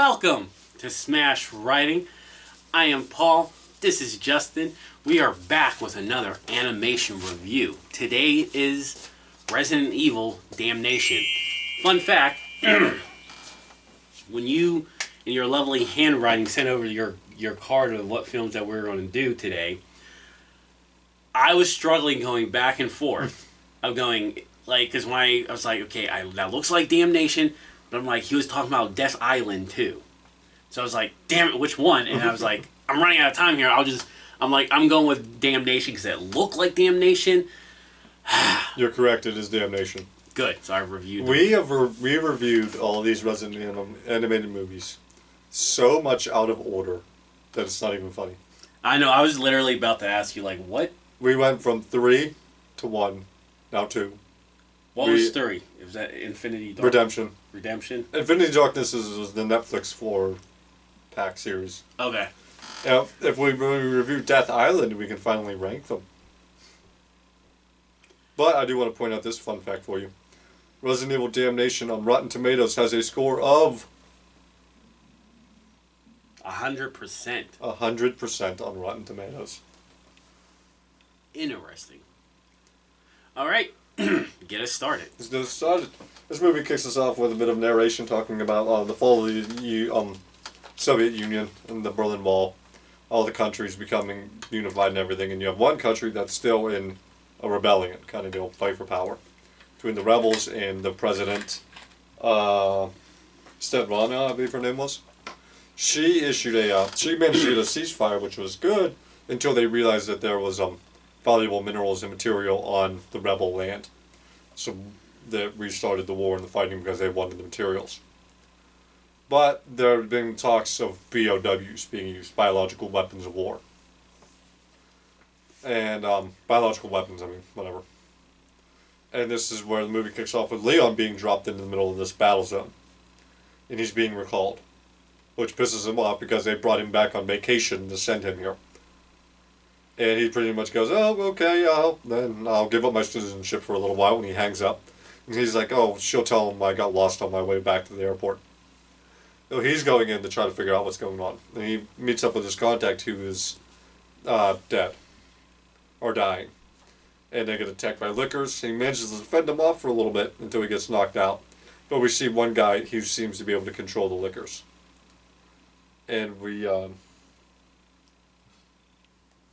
Welcome to Smash Writing. I am Paul. This is Justin. We are back with another animation review. Today is Resident Evil Damnation. Fun fact, when you, in your lovely handwriting, sent over your card of what films that we're going to do today, I was struggling going back and forth. I'm going, like, because when I was like, okay, that looks like Damnation, but I'm like, he was talking about Death Island too. So I was like, damn it, which one? And I was like, I'm running out of time here. I'm going with Damnation because it looked like Damnation. You're correct, it is Damnation. Good, so I reviewed them. We reviewed all these Resident Evil animated movies so much out of order that it's not even funny. I know, I was literally about to ask you, like, what? We went from 3 to 1, now 2. What was 3? Was that Infinity Darkness? Redemption. Redemption? Infinity Darkness was the Netflix 4-pack series. Okay. Now, if we review Death Island, we can finally rank them. But I do want to point out this fun fact for you. Resident Evil Damnation on Rotten Tomatoes has a score of 100%. 100% on Rotten Tomatoes. Interesting. Alright, get us started. Let's get us started. This movie kicks us off with a bit of narration talking about the fall of the Soviet Union and the Berlin Wall. All the countries becoming unified and everything, and you have one country that's still in a rebellion, kind of deal, fight for power, between the rebels and the president, Svetlana, I believe her name was. She issued she managed to get a ceasefire, which was good, until they realized that there was valuable minerals and material on the rebel land. So they restarted the war and the fighting because they wanted the materials. But there have been talks of BOWs being used, biological weapons of war. And biological weapons, I mean, whatever. And this is where the movie kicks off with Leon being dropped into the middle of this battle zone. And he's being recalled. Which pisses him off because they brought him back on vacation to send him here. And he pretty much goes, oh, okay, then I'll give up my citizenship for a little while, and he hangs up. And he's like, oh, she'll tell him I got lost on my way back to the airport. So he's going in to try to figure out what's going on. And he meets up with his contact who is dead. Or dying. And they get attacked by lickers. He manages to fend them off for a little bit until he gets knocked out. But we see one guy who seems to be able to control the lickers. And we,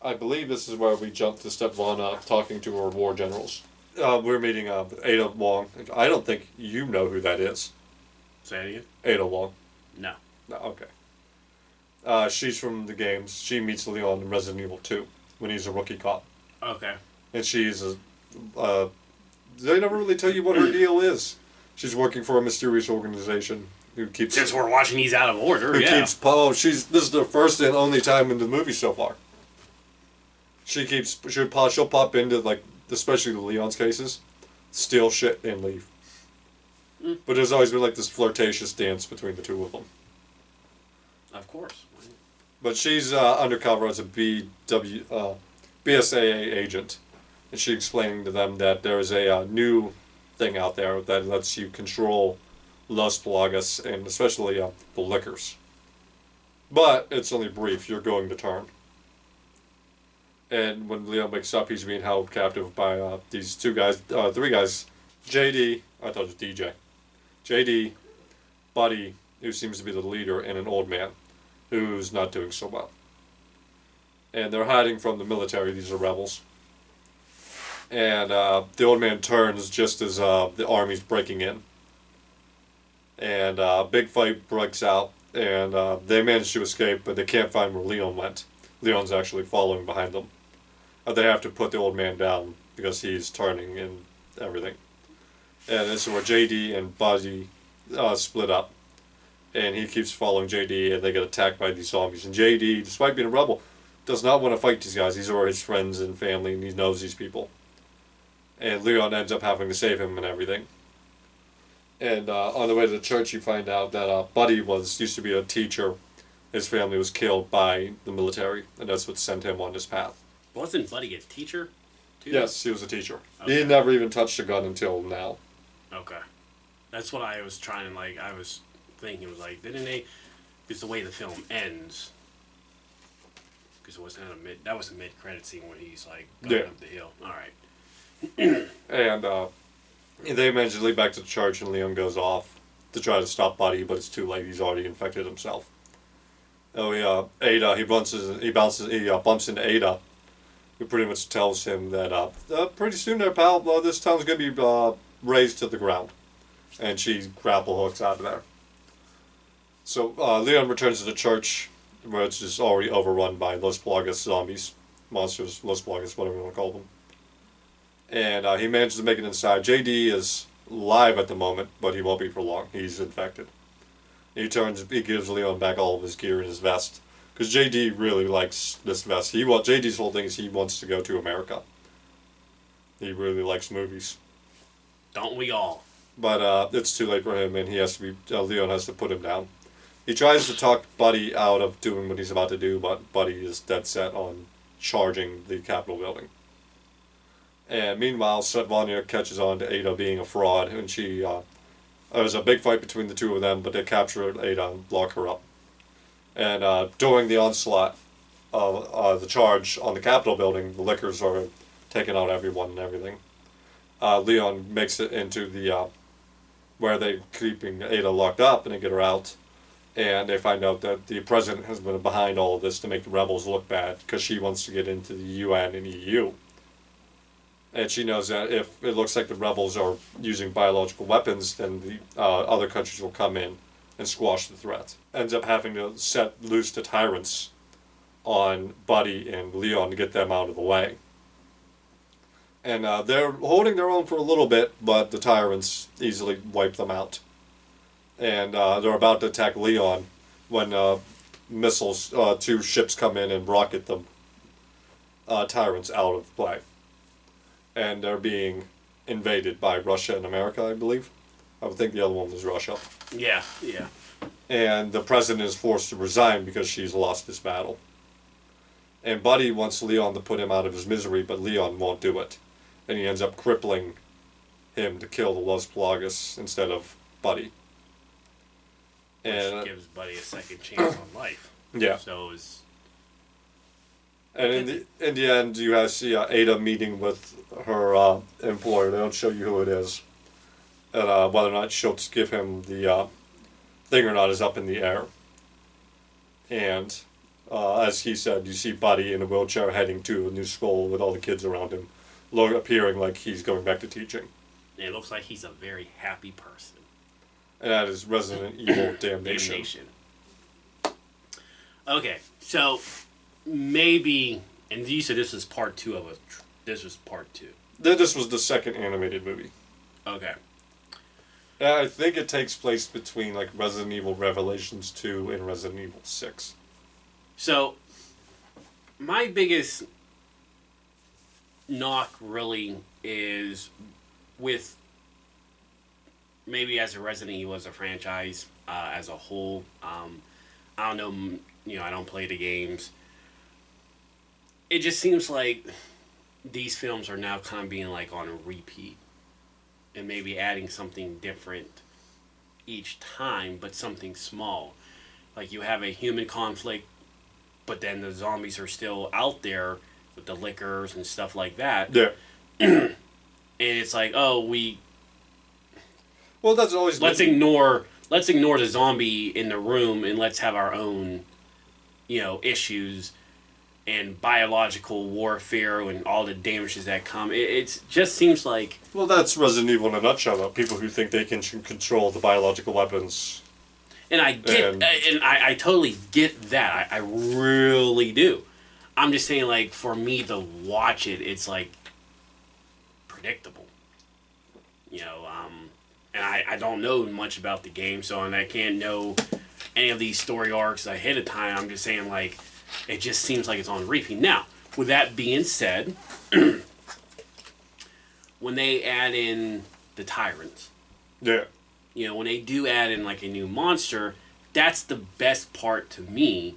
I believe this is where we jump to Svetlana talking to her war generals. We're meeting Ada Wong. I don't think you know who that is. Say it again? Ada Wong. No. No, okay. She's from the games. She meets Leon in Resident Evil 2 when he's a rookie cop. Okay. And she's they never really tell you what her deal is. She's working for a mysterious organization who keeps... Since we're watching these out of order, this is the first and only time in the movie so far. She'll pop into, like, especially the Leon's cases, steal shit and leave. Mm. But there's always been, like, this flirtatious dance between the two of them. Of course. But she's undercover as a BSAA agent. And she's explaining to them that there is a new thing out there that lets you control Las Plagas, and especially the liquors. But it's only brief. You're going to turn. And when Leon wakes up, he's being held captive by these three guys. JD, I thought it was DJ. JD, Buddy, who seems to be the leader, and an old man who's not doing so well. And they're hiding from the military. These are rebels. And the old man turns just as the army's breaking in. And a big fight breaks out, and they manage to escape, but they can't find where Leon went. Leon's actually following behind them. They have to put the old man down because he's turning and everything. And this is where JD and Buddy split up. And he keeps following JD, and they get attacked by these zombies. And JD, despite being a rebel, does not want to fight these guys. These are his friends and family, and he knows these people. And Leon ends up having to save him and everything. And on the way to the church, you find out that Buddy used to be a teacher. His family was killed by the military, and that's what sent him on his path. Wasn't Buddy a teacher, too? Yes, he was a teacher. Okay. He never even touched a gun until now. Okay. That's what I was trying, like, I was thinking, was like, didn't they Because the way the film ends, because it wasn't that was a mid-credit scene when he's like going up the hill. All right. And they manage to lead back to the church, and Leon goes off to try to stop Buddy, but it's too late. He's already infected himself. Oh, Ada. He bumps into Ada, who pretty much tells him that pretty soon there, pal, this town's gonna be razed to the ground, and she grapple hooks out of there. So Leon returns to the church, which is already overrun by Los Plagas zombies, monsters, Los Plagas, whatever you want to call them. And he manages to make it inside. JD is live at the moment, but he won't be for long. He's infected. He gives Leon back all of his gear and his vest, because JD really likes this vest. JD's whole thing is he wants to go to America. He really likes movies. Don't we all? But it's too late for him, and Leon has to put him down. He tries to talk Buddy out of doing what he's about to do, but Buddy is dead set on charging the Capitol building. And meanwhile, Svetlana catches on to Ada being a fraud, and there's a big fight between the two of them, but they capture Ada and lock her up. And during the onslaught of the charge on the Capitol building, the Lickers are taking out everyone and everything. Leon makes it into the where they're keeping Ada locked up, and they get her out. And they find out that the president has been behind all of this to make the rebels look bad, because she wants to get into the UN and EU. And she knows that if it looks like the rebels are using biological weapons, then the other countries will come in and squash the threat. Ends up having to set loose the tyrants on Buddy and Leon to get them out of the way. And they're holding their own for a little bit, but the tyrants easily wipe them out. And they're about to attack Leon when missiles, two ships come in and rocket the tyrants out of play. And they're being invaded by Russia and America, I believe. I would think the other one was Russia. Yeah. And the president is forced to resign because she's lost this battle. And Buddy wants Leon to put him out of his misery, but Leon won't do it. And he ends up crippling him to kill the Los Plagas instead of Buddy. Which gives Buddy a second chance on life. Yeah. So it's... And in the end, you see Ada meeting with her employer. They don't show you who it is. And whether or not she'll give him the thing or not is up in the air. And as he said, you see Buddy in a wheelchair heading to a new school with all the kids around him, appearing like he's going back to teaching. And it looks like he's a very happy person. And that is Resident Evil Damnation. Okay, so... maybe, and you said this was part 2 of it. This was part 2. This was the second animated movie. Okay. And I think it takes place between like Resident Evil Revelations 2 and Resident Evil 6. So, my biggest knock really is with maybe as a Resident Evil as a franchise as a whole. I don't know, I don't play the games. It just seems like these films are now kind of being like on a repeat and maybe adding something different each time, but something small. Like you have a human conflict, but then the zombies are still out there with the lickers and stuff like that. Yeah. And it's like, well, that's always let's ignore the zombie in the room and let's have our own, issues and biological warfare and all the damages that come. It just seems like... Well, that's Resident Evil in a nutshell, though. People who think they can control the biological weapons. And I get... And I totally get that. I really do. I'm just saying, like, for me to watch it, it's, like, predictable. And I don't know much about the game, and I can't know any of these story arcs ahead of time. I'm just saying, like... it just seems like it's on repeat. Now, with that being said, when they add in the tyrants, yeah, when they do add in like a new monster, that's the best part to me.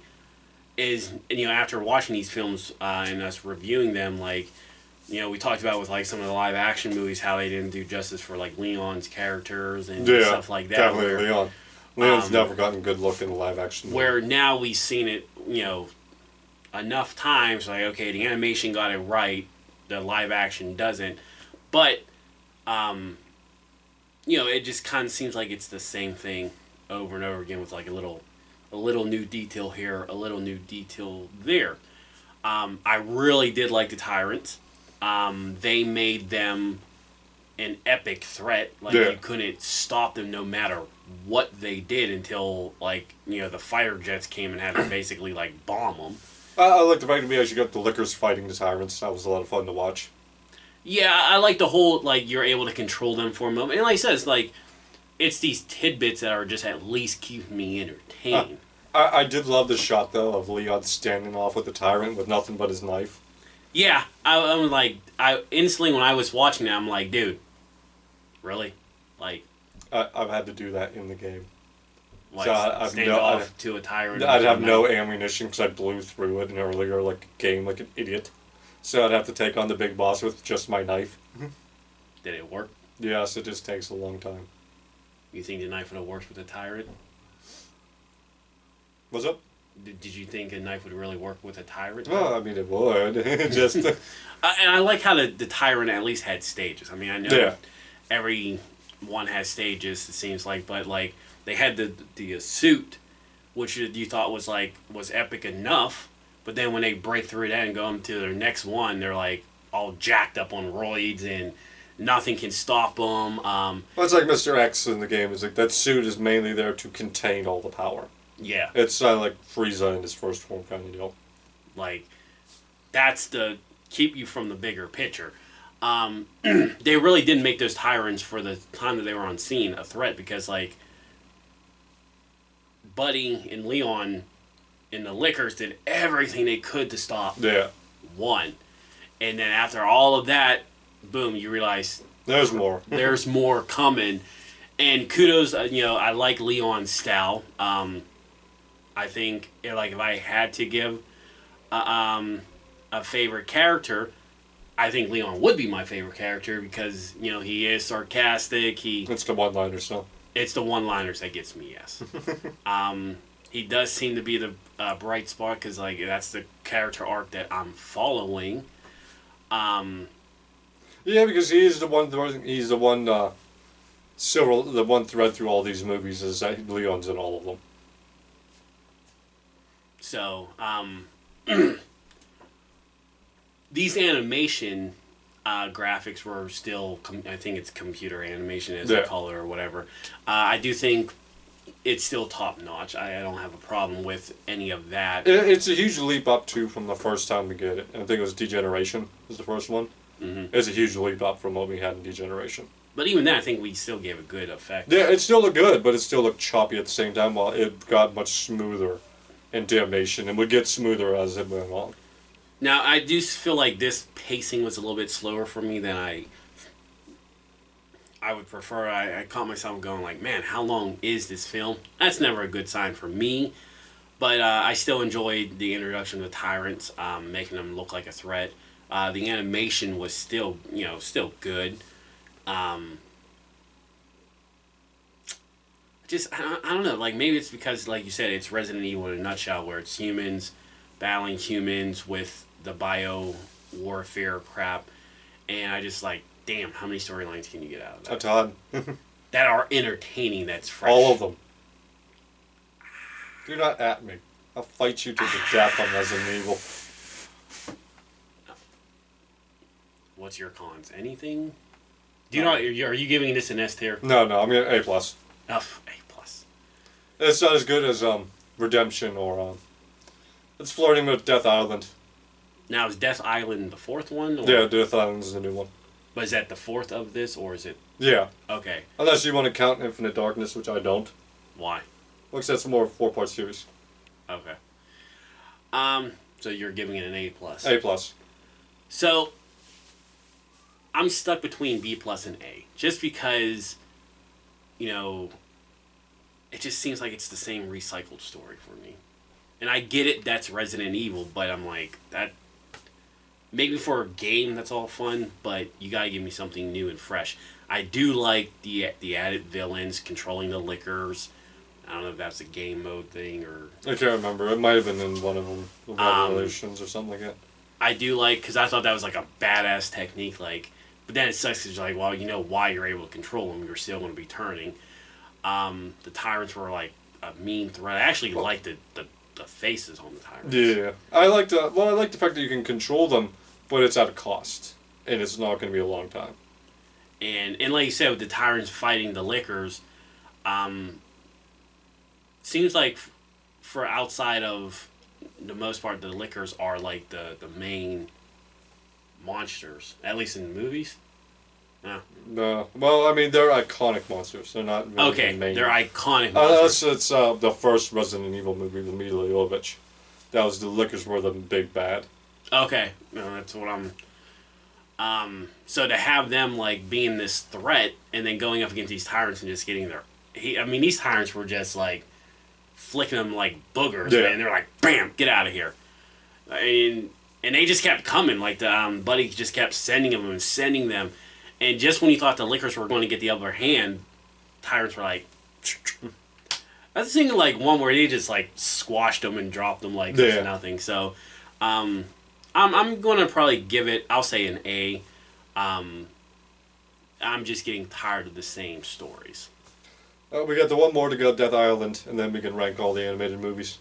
Is after watching these films and us reviewing them, like we talked about with like some of the live action movies how they didn't do justice for like Leon's characters and stuff like that. Definitely Leon. Leon's never gotten a good look in the live action movie. Where now we've seen it, enough times, like, okay, the animation got it right, the live action doesn't. But, it just kind of seems like it's the same thing over and over again with like a little new detail here, a little new detail there. I really did like the Tyrants. They made them an epic threat. Like, you couldn't stop them no matter what they did until, like, the fighter jets came and had to basically, like, bomb them. I like the fact that we actually got the Lickers fighting the Tyrants. That was a lot of fun to watch. Yeah, I like the whole, like, you're able to control them for a moment. And like I said, it's like, it's these tidbits that are just at least keeping me entertained. I did love the shot, though, of Leon standing off with the Tyrant with nothing but his knife. Yeah, I'm like, I instantly, when I was watching that, I'm like, dude, really? Like, I've had to do that in the game. Like, so stand off to a Tyrant. I'd have no ammunition because I blew through it in an earlier game like an idiot. So I'd have to take on the big boss with just my knife. Did it work? Yes, it just takes a long time. You think the knife would have worked with a Tyrant? What's up? Did you think a knife would really work with a Tyrant? Well, I mean, it would. Just and I like how the Tyrant at least had stages. I mean, I know every one has stages, it seems like, but like they had the suit, which you thought was epic enough, but then when they break through that and go into their next one, they're like all jacked up on roids and nothing can stop them. Well, it's like Mr. X in the game. It's like that suit is mainly there to contain all the power. Yeah. It's like Frieza in his first form kind of deal. Like, that's to keep you from the bigger picture. They really didn't make those Tyrants for the time that they were on scene a threat because, like, Buddy and Leon and the Lickers did everything they could to stop one. And then after all of that, boom, you realize there's more. There's more coming. And kudos, I like Leon's style. I think, like, if I had to give a favorite character, I think Leon would be my favorite character because, he is sarcastic. It's the one-liners, though. It's the one-liners that gets me, yes. He does seem to be the bright spot because, like, that's the character arc that I'm following. Yeah, because he's the one. He's the one. The one thread through all these movies is that Leon's in all of them. So, these animation graphics were still, I think it's computer animation as they call it or whatever. I do think it's still top notch. I don't have a problem with any of that. It's a huge leap up too from the first time we get it. I think it was Degeneration was the first one. Mm-hmm. It's a huge leap up from what we had in Degeneration. But even then, I think we still gave a good effect. Yeah, it still looked good, but it still looked choppy at the same time. While it got much smoother in Damnation, and would get smoother as it went along. Now, I do feel like this pacing was a little bit slower for me than I would prefer. I caught myself going like, man, how long is this film? That's never a good sign for me. But I still enjoyed the introduction of the Tyrants, making them look like a threat. The animation was still good. I don't know, like, maybe it's because, like you said, it's Resident Evil in a nutshell, where it's humans battling humans with the bio warfare crap, and I just like, damn, how many storylines can you get out of that? A ton. That are entertaining, that's fresh. All of them. Do not at me. I'll fight you to the death on Resident Evil. What's your cons? Anything? Are you giving this an S tier? No, I'm gonna A+. Oh, A+. It's not as good as Redemption or it's flirting with Death Island. Now, is Death Island the fourth one? Or? Yeah, Death Island is the new one. But is that the fourth of this, or is it? Yeah. Okay. Unless you want to count Infinite Darkness, which I don't. Why? Looks that's more of a 4-part series. Okay. So you're giving it an A+. A+. So, I'm stuck between B+ and A. Just because, it just seems like it's the same recycled story for me. And I get it, that's Resident Evil, but I'm like, that... Maybe for a game, that's all fun, but you gotta give me something new and fresh. I do like the added villains, controlling the Lickers. I don't know if that's a game mode thing or... I can't remember. It might have been in one of them, the Revelations or something like that. I do like, because I thought that was like a badass technique, like, but then it sucks because you're like, well, you know why you're able to control them, you're still going to be turning. The tyrants were like a mean threat. I actually liked the faces on the tyrants. Yeah. I like the fact that you can control them, but it's at a cost. And it's not going to be a long time. And like you said, with the tyrants fighting the lickers, seems like for outside of the most part, the lickers are like the main monsters, at least in the movies. No. Well, I mean, they're iconic monsters. They're not really Okay, the main. they're iconic monsters. It's the first Resident Evil movie with Mila Jovovich. That was the lickers were the big bad. Okay, no, that's what I'm... so to have them, like, being this threat, and then going up against these tyrants and just getting their... I mean, these tyrants were just, like, flicking them like boogers, man. They're like, bam, get out of here. And they just kept coming. Like, the buddy just kept sending them and sending them. And just when you thought the lickers were going to get the upper hand, tyrants were like... I was thinking, like, one where they just, like, squashed them and dropped them like there's nothing. So, I'm going to probably give it... I'll say an A. I'm just getting tired of the same stories. We got the one more to go, Death Island, and then we can rank all the animated movies.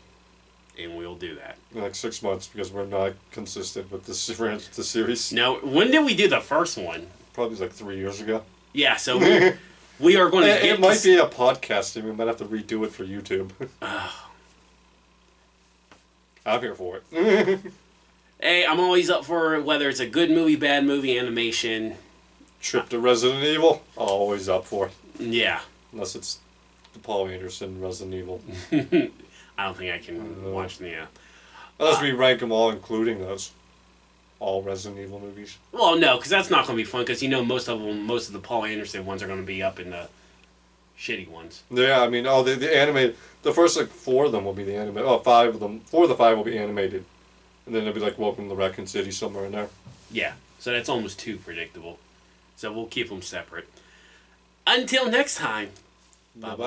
And we'll do that. In like 6 months, because we're not consistent with the series. Now, when did we do the first one? Probably like 3 years ago. Yeah, so we are going to get... It might be a podcast, and we might have to redo it for YouTube. I'm here for it. Hey, I'm always up for whether it's a good movie, bad movie, animation. Trip to Resident Evil, always up for it. Yeah. Unless it's the Paul Anderson Resident Evil. I don't think I can watch them, yeah. Unless we rank them all, including those. All Resident Evil movies. Well, no, because that's not going to be fun, because you know most of the Paul Anderson ones are going to be up in the shitty ones. Yeah, I mean, the animated... The first, like, 4 of them will be the animated... Oh, 5 of them. 4 of the 5 will be animated. And then they'll be like, Welcome to Raccoon City somewhere in there. Yeah, so that's almost too predictable. So we'll keep them separate. Until next time. Bye-bye.